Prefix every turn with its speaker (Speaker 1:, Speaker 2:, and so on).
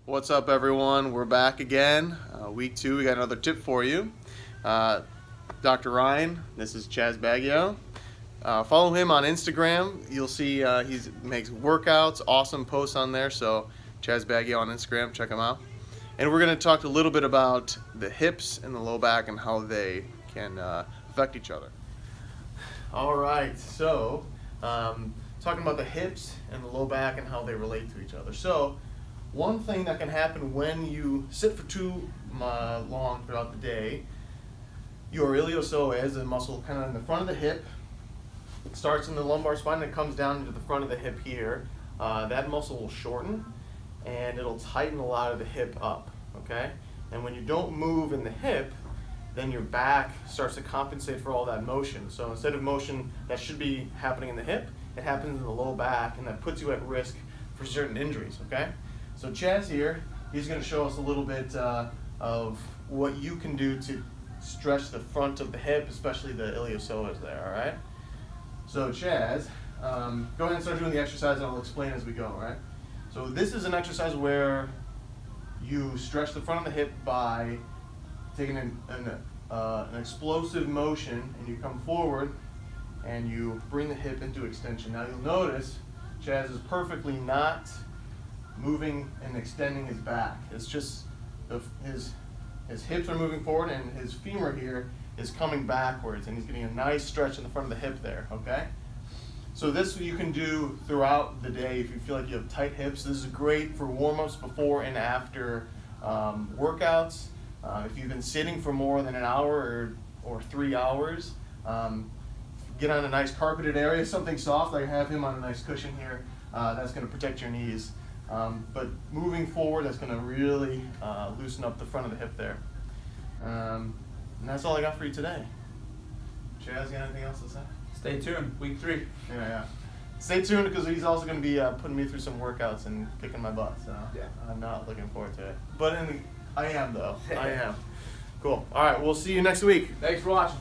Speaker 1: What's up, everyone? We're back again. Week 2, we got another tip for you. Dr. Ryan, this is Chaz Baggio. Follow him on Instagram. You'll see he makes workouts, awesome posts on there. So Chaz Baggio on Instagram, check him out. And we're going to talk a little bit about the hips and the low back and how they can affect each other. All right, so talking about the hips and the low back and how they relate to each other. So one thing that can happen when you sit for too long throughout the day, your iliopsoas, the muscle kind of in the front of the hip, starts in the lumbar spine and comes down into the front of the hip here. That muscle will shorten and it'll tighten a lot of the hip up, okay? And when you don't move in the hip, then your back starts to compensate for all that motion. So instead of motion that should be happening in the hip, it happens in the low back, and that puts you at risk for certain injuries, okay? So Chaz here, he's going to show us a little bit of what you can do to stretch the front of the hip, especially the iliopsoas there, all right? So Chaz, go ahead and start doing the exercise, and I'll explain as we go, all right? So this is an exercise where you stretch the front of the hip by taking an explosive motion, and you come forward and you bring the hip into extension. Now you'll notice Chaz is perfectly not moving and extending his back. It's just his hips are moving forward and his femur here is coming backwards, and he's getting a nice stretch in the front of the hip there, okay? So this you can do throughout the day if you feel like you have tight hips. This is great for warm-ups before and after workouts. If you've been sitting for more than an hour or 3 hours, get on a nice carpeted area, something soft. I have him on a nice cushion here. That's going to protect your knees. But moving forward, that's going to really loosen up the front of the hip there. And that's all I got for you today. Chaz, you got anything else to say?
Speaker 2: Stay tuned, week 3.
Speaker 1: Yeah. Stay tuned because he's also going to be putting me through some workouts and kicking my butt. So yeah. I'm not looking forward to it. But I am, though. I am. Cool. All right, we'll see you next week.
Speaker 2: Thanks for watching.